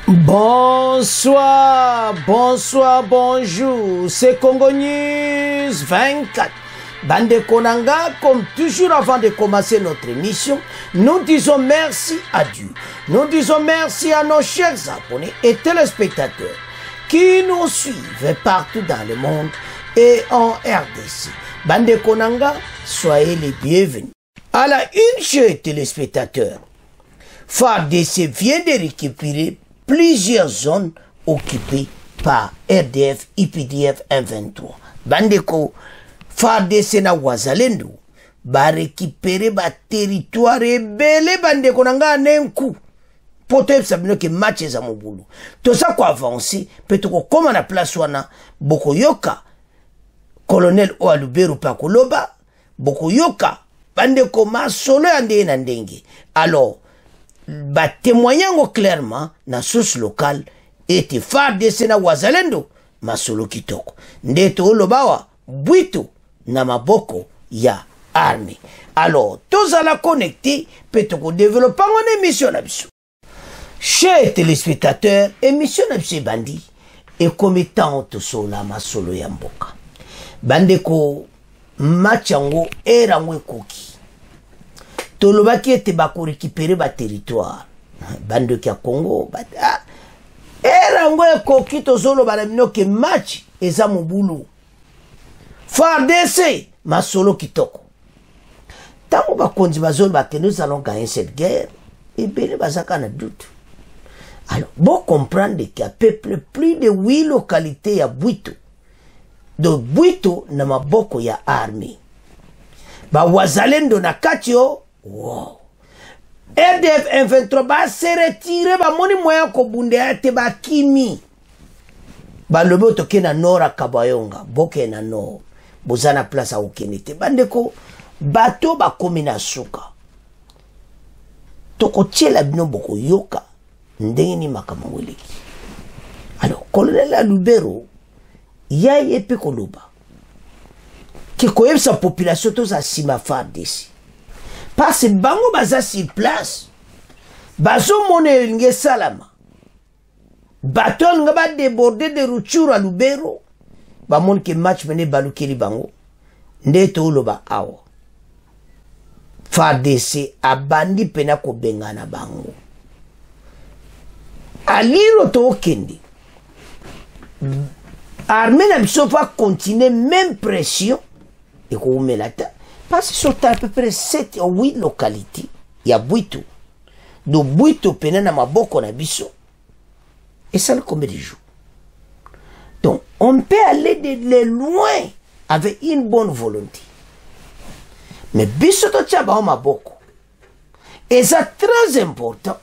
Bonsoir, bonsoir, bonjour, c'est Congo News 24. Bande Konanga, comme toujours avant de commencer notre émission, nous disons merci à Dieu. Nous disons merci à nos chers abonnés et téléspectateurs qui nous suivent partout dans le monde et en RDC. Bande Konanga, soyez les bienvenus. À la une, chers téléspectateurs, FARDC vient de récupérer plusieurs zones occupées par RDF, IPDF, M23. Bandeko, FARDC na wazalendo, ba récupérer ba territoire rebelle bandeko nanga nenku. Poto sabino ke match za mobulu. To ça ko avancer, petoko koma na place wana, boko yoka, colonel Oalubero Pakoloba, boko yoka, bandeko masolo yande na ndenge. Alors, ba témoignant clairement na source locale était FARDC na wazalendo masolo kitoko ndeto olobawa bwito na maboko ya armée. Alors tous à la connecter peut-on développer une émission na biso. Chers téléspectateurs, émission na biso bandi et comme étant to sola masolo ya mboka bandeko machango erango koki tolobaki ete bako récupérer ba territoire bande kia Congo erango ekoki tozolo banamino ke match eza mobulu FARDC masolo kitoko tango bakonzi bazolo bake nous allons gagner cette guerre et bene bazaka na doute. Alors bon comprendre qu'il y a peuple plus de 8 localités ya Bwito, donc Bwito na maboko ya armée ba wazalendo na katio. Wow. RDF M23 ba se retire ba moni moya ko bunde ate ba kimi ba lobo toke na nora Kabayonga boke na no bozana place a okenete bandeko bato ba komi na suka toko tiela bino boko yoka ndenge ni makama weleki. Alors colonel Alubero ya yepe koloba ki koyeb sa population to sa sima FARDC parce que bango baza sur place bazo mone nge salama baton nga ba déborder de Rutshuru à Lubero ba mon ke match mene balukeli bango ndeto oloba awa FARDC abandi pena ko bengana bango aliro to okende armée na biso va continuer même pression et ko umelata. Parce que sur à peu près 7 ou 8 localités, il y a Bwito. Donc Bwito pena na maboko na biso. Et ça le combien de jours. Donc on peut aller de loin avec une bonne volonté. Mais biso to tchaba maboko. Et ça très important.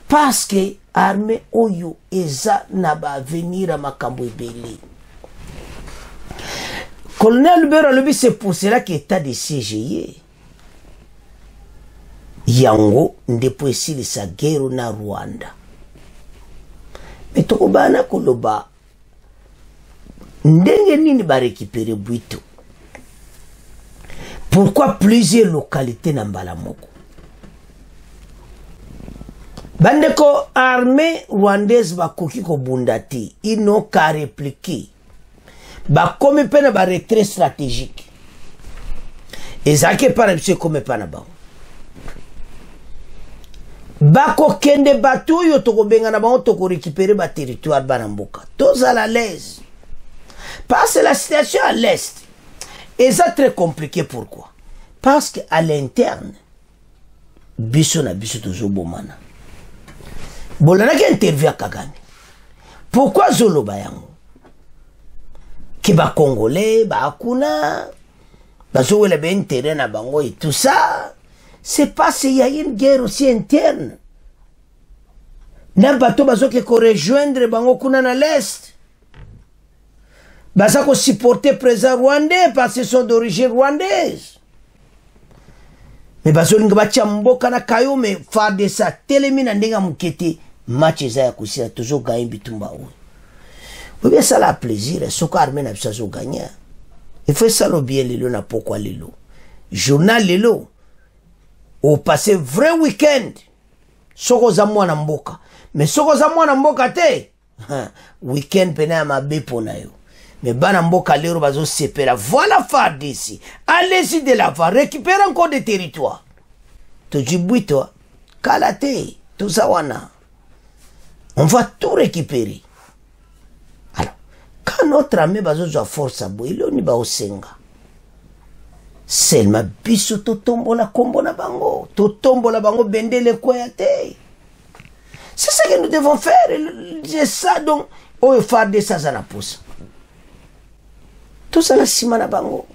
Parce que armée oyo eza na ba venir à makambo ebele. Colonel Lubero Lobi, c'est pour cela qu'il est de CGI. Yango depuis si sa guerre na Rwanda. Mais tokobana koloba ndenge nini ba récupérer Bwito. Pourquoi plusieurs localités na mbala moko? Bandeko armée rwandaise ba koki ko bundati, ils n'ont qu'à répliquer. Ba comme pena ba retrait stratégique et ça que par monsieur comme pana ba ko kende batu yo to ko benga na ba to ko récupérer ba territoire banamboka tous à l'aise parce que la situation à l'est est ça très compliqué. Pourquoi? Parce que à l'interne biso na biso to zobomana bolana ki interview Kagame. Pourquoi zolo bayango ki ba congolais ba akuna bazo wele be intérêt na bango et tout ça c'est parce qu'il y a une guerre aussi interne na bato bazo ke ko rejoindre bango kuna na l'est baza ko supporter président rwandais parce qu'ils sont d'origine rwandaise mais bazo linga bacha mboka na Kayome FARDC telemina ndenga mukete match za ya kusira toujours gagner bitumba o. Oui, bien ça la plaisir, ce qu'armée n'a pas gagné. Il faut ça le bien lelo na pourquoi lelo. Journal lelo. Au passé vrai week-end. Soko za mwana mboka. mais soko za mwana mboka te weekend pena ya mabe pona yo. Mais bana mboka lero bazo sepela. Voilà FARDC. Allez-y de l'avant, récupère encore des territoires. Tojibui toi, Kalate, tout ça wana. On va tout récupérer. Alors, quand notre armée bazo a force à boire, il y a un senga. Seulement biso to tombo la kombo na bango, to tombo la bango bendele koyate. C'est ça que nous devons faire. C'est ça donc. Oh, FARDC ça ça na pousse. Tout ça la sima na bango.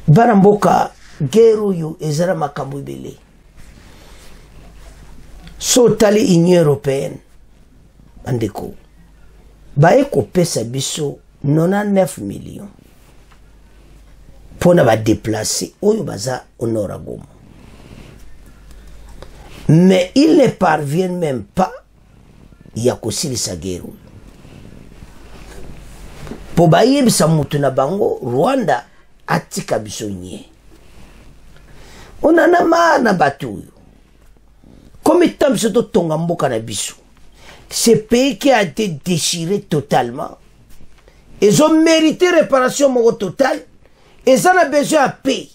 Baramboka guerre yo ezara makambo ibele. So tali Union européenne. Andeko. Ba eko pesa biso 99 millions. Pour ne déplacer oyo baza honora Goma. Mais ils ne parviennent même pas ya kosilisa guerre. Po bayebisa mutu na bango Rwanda atika biso nye. On en a marre na batu. Comme tant biso to tonga mboka na biso. Ce pays qui a été déchiré totalement. Ils ont mérité réparation moko totale. Ils en ont besoin de paix.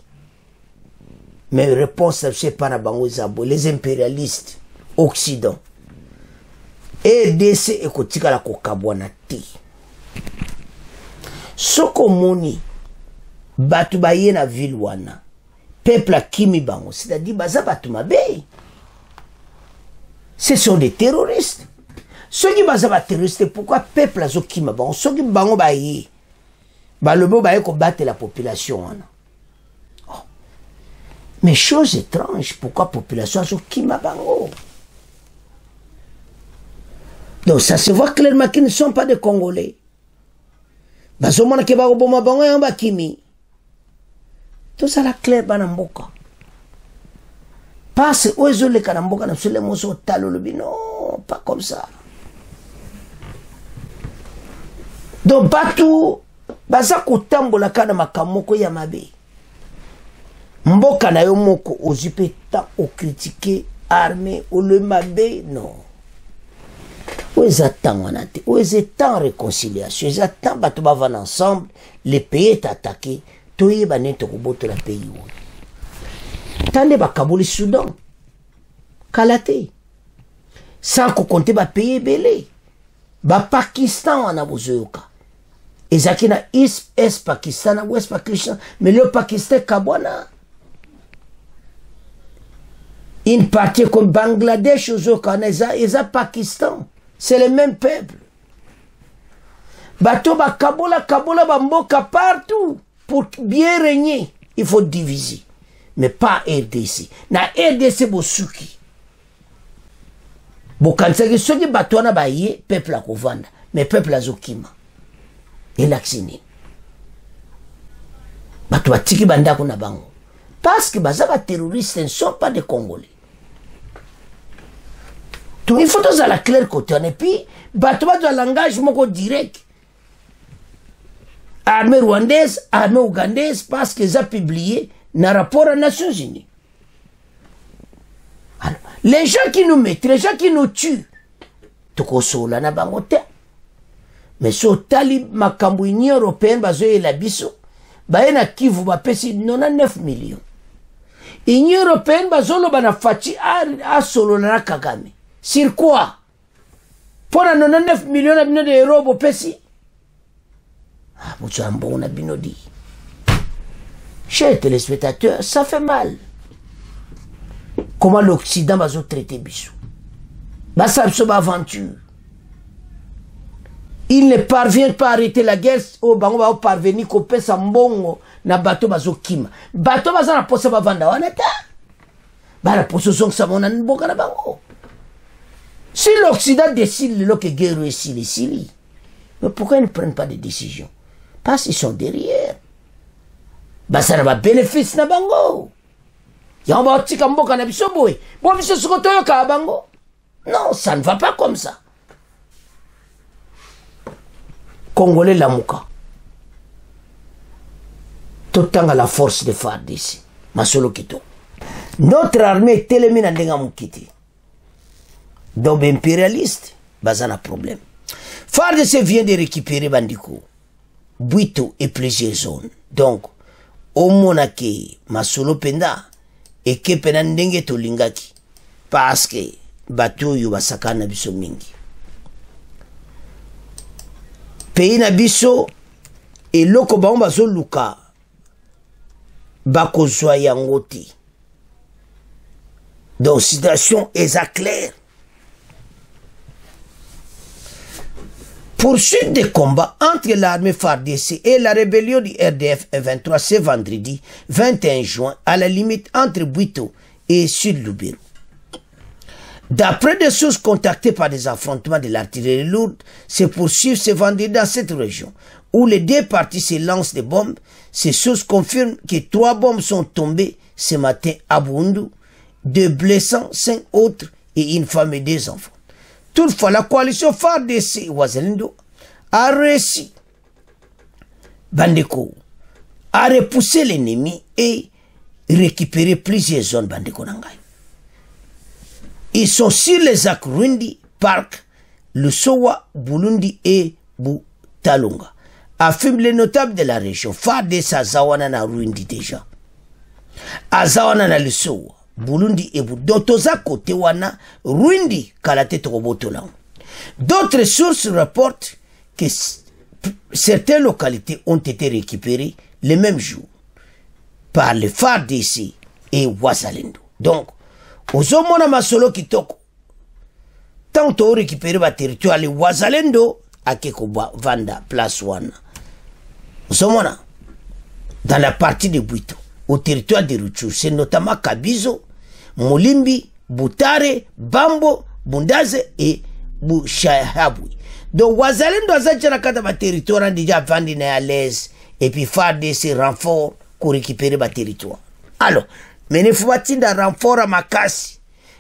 Mais réponse c'est pas na bango zabo les impérialistes occident. EDC ekotika la kokabwana te. Soko moni batu baye na ville wana peuple a kimi bango, c'est-à-dire baza batu mabe. Ce sont des terroristes. Ceux qui baza ba terroristes, pourquoi peuple azo kima bango? Ceux qui bango baye balobo baye ko battre la population wana. Oh. Mais chose étrange, pourquoi la population azo kima bango? Donc ça se voit clairement qu'ils ne sont pas des Congolais. Bazomana ke bako boma bango yamba kimi. Tout ça la clair banamboka. Passe ozo le kanamboka na sele moso talo lobi non, pas comme ça. Donc batu baza kotambola kana makamoko ya mabe. Mboka na yo moko ozipe ta o critiquer armée ou le mabe non. Où ils attendent, où ils attendent réconciliation, ils attendent bato bavan ensemble, le pays est attaqué, tout y est bané to kuboto la pays. Tande ba Kabouli Soudan, Kalate, sans qu'on compte ba pays belé, ba Pakistan en abozoyoka, et zaki na Est Pakistan na Ouest Pakistan, mais le Pakistan Kabwana. Une partie comme Bangladesh ils ont Pakistan. C'est le même peuple. Bato ba Kabola bamboka partout. Pour bien régner, il faut diviser. Mais pas RDC. Na RDC bosuki. Bokansaki soki bato na baye peuple a kovanda. Mais peuple a zokima. Et l'axini. Bato atiki bandako na bango. Parce que les terroristes ne sont pas des Congolais. Tout il faut dans la claire côté. Et puis, bato dans langage moko direct. Armée rwandaise, armée ougandaise, parce qu'ils ont publié dans rapport aux Nations Unies. Alors, les gens qui nous mettent, les gens qui nous tuent, tout ça na bangote. Mais so tali makambu Union européenne bazoye la biso, baena Kivu bapesi 99 millions. Union européenne bazolo bana fachi a solo na Kagame. Sur quoi? Pour 99 millions d'euros bopesi. Ah, Boutsambo on a binodi. Chers téléspectateurs, ça fait mal. Comment l'Occident bazo traiter biso? Basabso aventure. Il ne parvient pas à arrêter la guerre. Oh, bango va parvenir couper sa mbongo na bateau bazo kima. Bateau bazo na posa bavanda wanata. Ba la posa son sa mona mboka na bango. Si l'Occident décide que la guerre est ici, mais pourquoi ils ne prennent pas de décision? Parce qu'ils sont derrière. Bah ça va bénéfice na bango. Y'a va tika mboka na biso boy. Bon biso sokotoyo ka bango. Non, ça ne va pas comme ça. Congolais Lamuka. Tout temps à la force de FARDC. Masolo Kito. Notre armée est télémine à Dengamukiti. Donc, impérialiste, bazana problème. FARDC vient de récupérer Bandiko, Bwito et plusieurs zones. Donc, au monake, masolo penda, et ke penandenge to lingaki, parce que bateau yu basakana biso mingi. Pays na biso, et loko baon bazo luka, bako zwa yangoti. Donc, situation est claire. Poursuite des combats entre l'armée FARDC et la rébellion du RDF E23 ce vendredi 21 juin à la limite entre Bwito et Sud-Lubero. D'après des sources contactées par des affrontements de l'artillerie lourde, se poursuivent ce vendredi dans cette région où les deux parties se lancent des bombes. Ces sources confirment que 3 bombes sont tombées ce matin à Bundu, 2 blessants, 5 autres et une femme et 2 enfants. Toutefois, la coalition FARDC Wazalendo a réussi, Bandeko, à repousser l'ennemi et récupérer plusieurs zones Bandeko Nangai. Ils sont sur les actes Rundi, Park, Lusowa, Bulundi et Butalunga. Affirment les notables de la région. FARDC Azawana na Rundi déjà. Azawana na Lusowa. Burundi et Dotoza côté wana Rundi kalate tobotolang. D'autres sources rapportent que certaines localités ont été récupérées le même jour par les FARDC et Wazalendo. Donc, aux hommes masolo kitoko, tant on récupéré le territoire les Wazalendo à Kekoba Vanda place wana. Aux hommes dans la partie de Bwito, au territoire de Rutshuru, c'est notamment Kabizo, Mulimbi, Butare, Bambo, Bundaze et Bushahabwi. Donc, Wazalendo a kata ba territoire déjà vendu à l'aise et puis FARDC renfort pour récupérer ba territoire. Alors, mais ne faut pas tinda renfort à Makasi.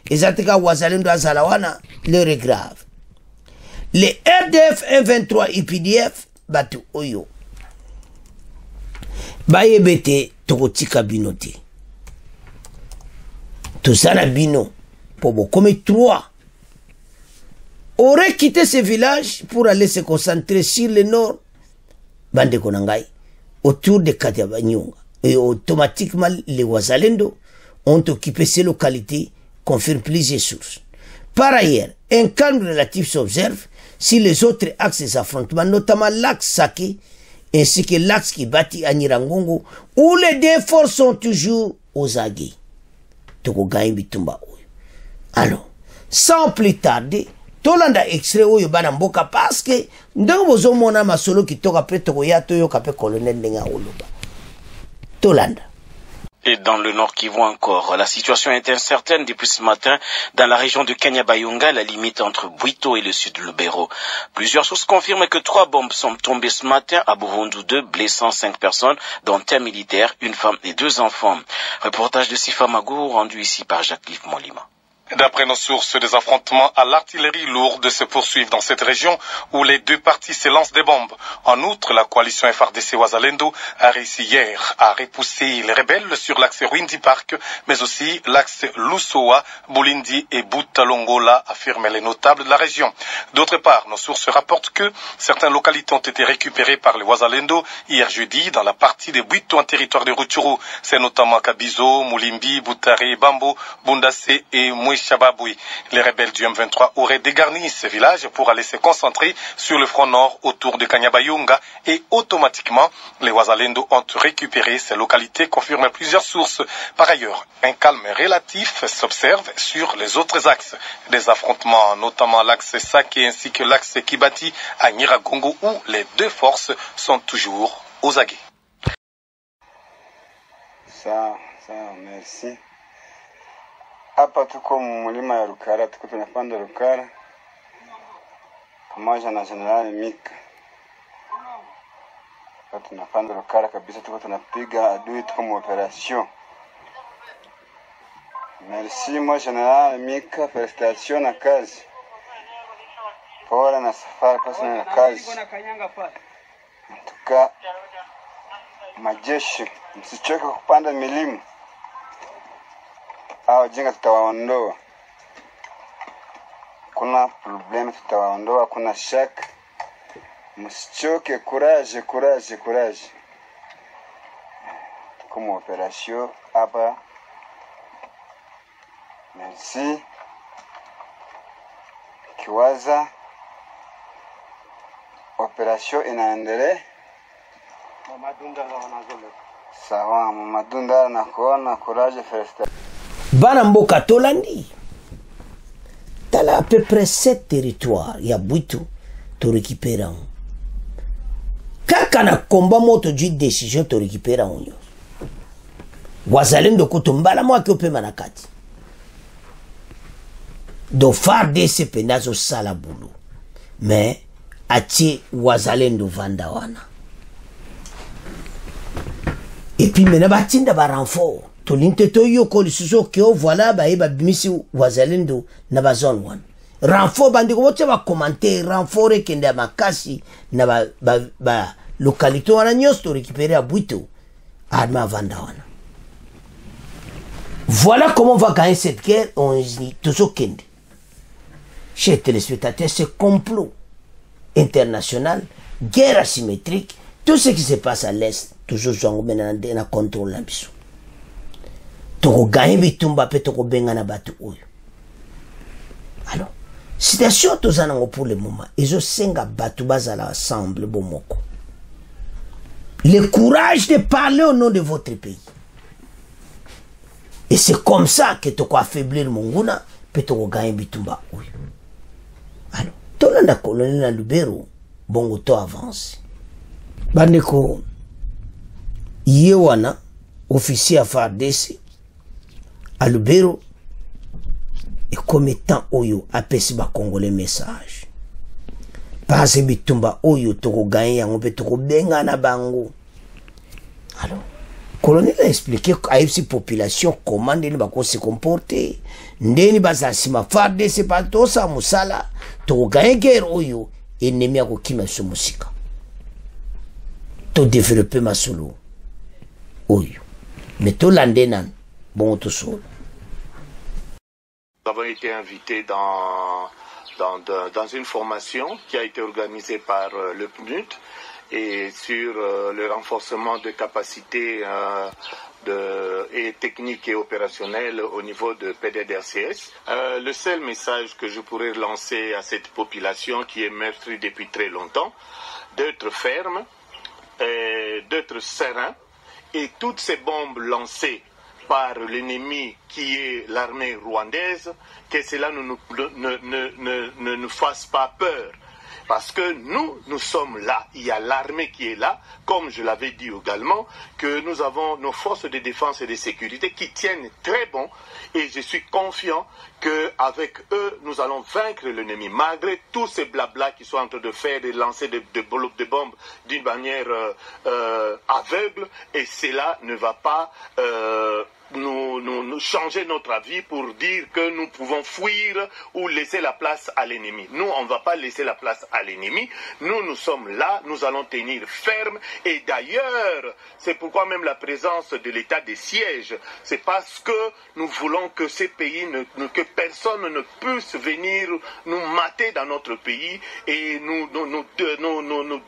Et zatika Wazalendo a Zalawana, l'heure est grave. Les RDF 123 et PDF, batu oyo. Bayebete tokotika binote. Tout ça na bino pour comme 3 aurait quitté ce village pour aller se concentrer sur le nord Bande Konangai autour de Katiabanyonga et automatiquement les Wazalendo ont occupé ces localités, confirment plusieurs sources. Par ailleurs, un calme relatif s'observe sur les autres axes d'affrontement, notamment l'axe Sake ainsi que l'axe qui bâtit à Nirangongo où les deux forces sont toujours aux aguets. Alors, sans plus tarder, Tolanda extrait oyo bana mboka parce que ndenge bozo mona masolo ki toka pe toko ya toyo kape colonel ndenga oloba. Tolanda. Et dans le nord Kivu encore, la situation est incertaine depuis ce matin dans la région de Kanyabayonga, la limite entre Bwito et le sud de Lubero. Plusieurs sources confirment que 3 bombes sont tombées ce matin à Burundu 2, blessant 5 personnes, dont un militaire, une femme et 2 enfants. Reportage de Sifa Magou rendu ici par Jacques-Yves Molima. D'après nos sources, des affrontements à l'artillerie lourde se poursuivent dans cette région où les deux parties se lancent des bombes. En outre, la coalition FARDC Wazalendo a réussi hier à repousser les rebelles sur l'axe Ruindi Park, mais aussi l'axe Lusowa, Bulindi et Butalongola, affirment les notables de la région. D'autre part, nos sources rapportent que certaines localités ont été récupérées par les Wazalendo hier jeudi dans la partie de Bwito en territoire de Rutshuru. C'est notamment Kabizo, Mulimbi, Butare, Bambo, Bundasse et Shababoui. Les rebelles du M23 auraient dégarni ce village pour aller se concentrer sur le front nord autour de Kanyabayonga et automatiquement les Wazalendo ont récupéré ces localités, confirment plusieurs sources. Par ailleurs, un calme relatif s'observe sur les autres axes des affrontements, notamment l'axe Sake ainsi que l'axe Kibati à Nyiragongo où les deux forces sont toujours aux aguets. Ça, merci. Hapa tuko mulima ya Rukara, tuko tunapanda Rukara pamoja na General Mika. Hapa tunapanda Rukara kabisa, tuko tunapiga adui, tuko mu operation. Merci moi General Mika, prestation na kazi. Pole na safari pasi na kazi. Tuka majeshi, msichoke kupanda milima. Hao jinga tutawaondoa. hakuna probleme, tutawaondoa, hakuna shaka. Msichoke, courage, courage, courage. Comme opération hapa. Merci. Kiwaza operation inaendelea. Sawa, Madunda na kuona courage first. Bana mboka tolandi. Tala à peu près 7 territoires ya Bwito to récupérer. Kaka na komba moto du décision to récupérer onyo. Wazalendo kutumbala mwa kiope manakati. Do FARDC penazo sala bulu. Mais ati wazalendo vandawana. Et puis mena batinda ba renfort. To linte to yoko lisuso kyo voilà ba eba bimisi wazalendo na ba zone one. Renfort bandiko bote ba commenter renfort kende makasi na ba localité wana nyos to récupérer à Bwito arma vandawana. Voilà comment on va gagner cette guerre. On dit toujours kende. Chers téléspectateurs, ce complot international, guerre asymétrique, tout ce qui se passe à l'Est, toujours on contrôle la biso. Toko gagné bitumba pe toko benga na batu oyo. Alors, situation tozana pour le moment, ils ont senga batu bazala ensemble bomoko. Le courage de parler au nom de votre pays. Et c'est comme ça que toko affaiblir monguna pe toko gagné bitumba oyo. Alors, tolanda colonel na Lubero, bongo to avance. Bandeko, yewana, officier à FARDC, à Lubero, et comme étant oyo, apesi ba congolais message. Parce bitumba oyo, toko gagné, yango pe toko benga na bango. Alors, colonel a expliqué à la population comment ils vont se comporter. Ndeni bazasima FARDC pas tout ça musala. To gagner guerre oyo ennemi ako kima so musika. To développer masolo oyo. Mais to landenan bon to solo. Nous avons été invités dans une formation qui a été organisée par le PNUD et sur le renforcement de capacités et techniques et opérationnelles au niveau de PDDRCS. Le seul message que je pourrais lancer à cette population qui est meurtrie depuis très longtemps, d'être ferme, d'être serein, et toutes ces bombes lancées par l'ennemi qui est l'armée rwandaise, que cela ne nous fasse pas peur. Parce que nous sommes là, il y a l'armée qui est là, comme je l'avais dit également, que nous avons nos forces de défense et de sécurité qui tiennent très bon, et je suis confiant qu'avec eux, nous allons vaincre l'ennemi, malgré tous ces blabla qui sont en train de faire, de lancer des bombes d'une manière aveugle, et cela ne va pas nous changer notre avis pour dire que nous pouvons fuir ou laisser la place à l'ennemi. Nous, on ne va pas laisser la place à l'ennemi. Nous sommes là, nous allons tenir ferme. Et d'ailleurs, c'est pourquoi même la présence de l'état de siège, c'est parce que nous voulons que ces pays, que personne ne puisse venir nous mater dans notre pays et nous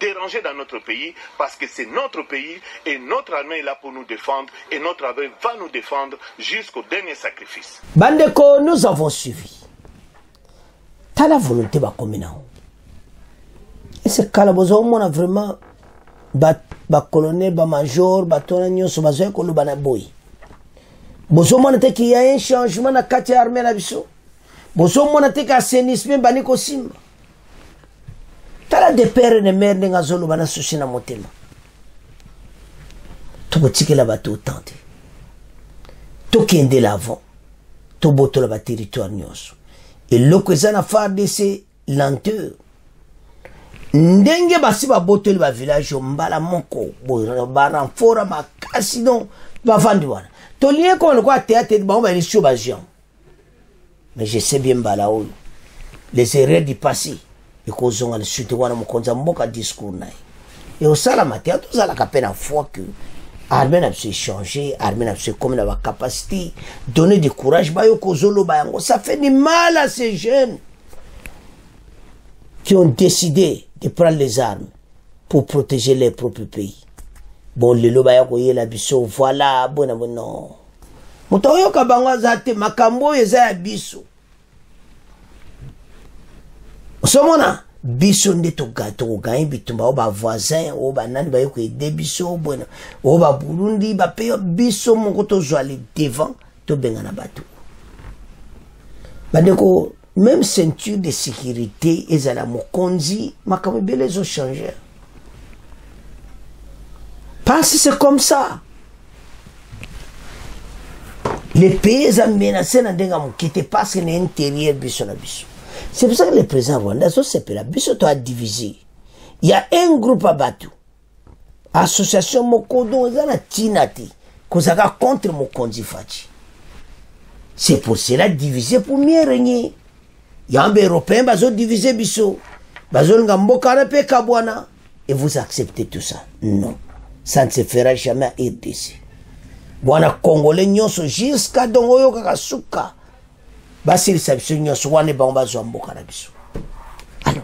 déranger dans notre pays, parce que c'est notre pays et notre armée est là pour nous défendre et notre armée va nous défendre jusqu'au dernier sacrifice. Bandeko, nous avons suivi. T'as la volonté de communauté. Et c'est quand on a vraiment colonel, major, tonagnon, sobazoy, kolubana boy. Bozo monate qu'il y a un changement dans la carte armée la biso. Bozo monate qu'il assainissement baniko simba. T'as la de père et de mère de ngazolo bana souci na motema. Tu peux tirer la bateau tente. Tokende l'avant, toboto la territoire nyonso. Et l'occasion à faire de ces lenteurs. Ndenge basi ba boto ba village mbala moko, ba renfort ma casidon ba vandiwana. To lien ko ko théâtre ba ba lisio ba Jean. Mais je sais bien mbala o. Les erreurs du passé et ko zonga le sud wana mo konza mboka discours nai. Et au sala matin tout ça la capena fois que armée a pu changer, armée a pu comme la capacité, donner du courage, ça fait du mal à ces jeunes. qui ont décidé de prendre les armes pour protéger leur propre pays. Bon, le loba ya koye la biso, voilà, bon, non. Motoyo kabangwa zate, makambo eza ya biso. Osomona, biso nde to gagne bitumba, oba voisin, oba nani ba yoko ede biso, bon, oba Burundi, ba payo biso, moko to joali devant, to bengana batu. Bandeko, même ceinture de sécurité, ezala mokonzi, makambo bele zo changer. Parce que c'est comme ça. Les pays ont menacé dans des gens qui étaient parce que l'intérieur biso na biso. C'est pour ça que le président Rwanda c'est que la biso a divisé. Il y a un groupe à Batu. Association Mokodo ezana tinati kozaka contre Mokonzi Fachi. C'est pour cela diviser pour mieux régner. Il y a un Européen bazo diviser biso. Bazo ngamboka na pe kabwana et vous acceptez tout ça. Non. Ça ne se fera jamais à RDC. Bwana Congolais nyonso jusqu'à dongoyo kakasuka. Basili sabiso nyonso wane bamba zo mboka na biso. Alors,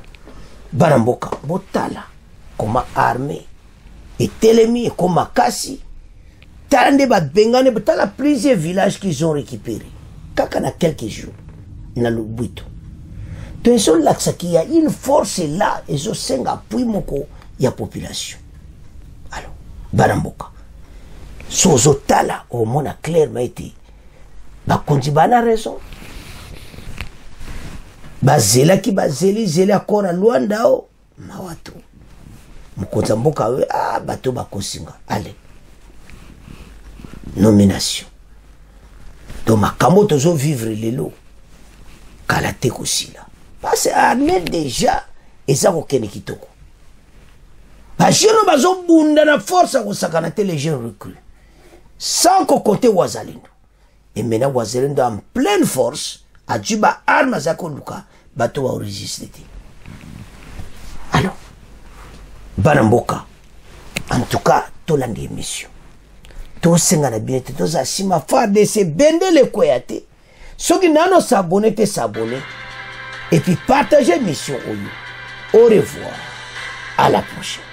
bana mboka botala koma armée et telemi koma kasi. Tande ba bengane botala plusieurs villages qu'ils ont récupérés. Kaka na quelques jours na Lubito. Tenso l'aksaki y a une force là et zo senga puis moko ya population. Alors, baramboka. Sozo tala au mona clairement été. Ba konji bana raison. Ba zela ki ba zela kona Luanda o mawatu. Mkonza mboka we bato ba kosinga. Allez. Nomination. Donc makambo tozo vivre lelo. Kala te kosila. Parce que armée déjà eza ko kene kitoko. Bajeno bazo bunda na force ko sakana te les jeunes recrues. Sans qu'on compte Wazalendo. Et maintenant Wazalendo en pleine force a dû ba armes à Zako Luka bato wa résister. Alors Banamboka en tout cas tolande émission. To senga na binete to za sima fa de se bende le koyate. Soki nano s'abonner te s'abonner et puis partager mission au revoir. À la prochaine.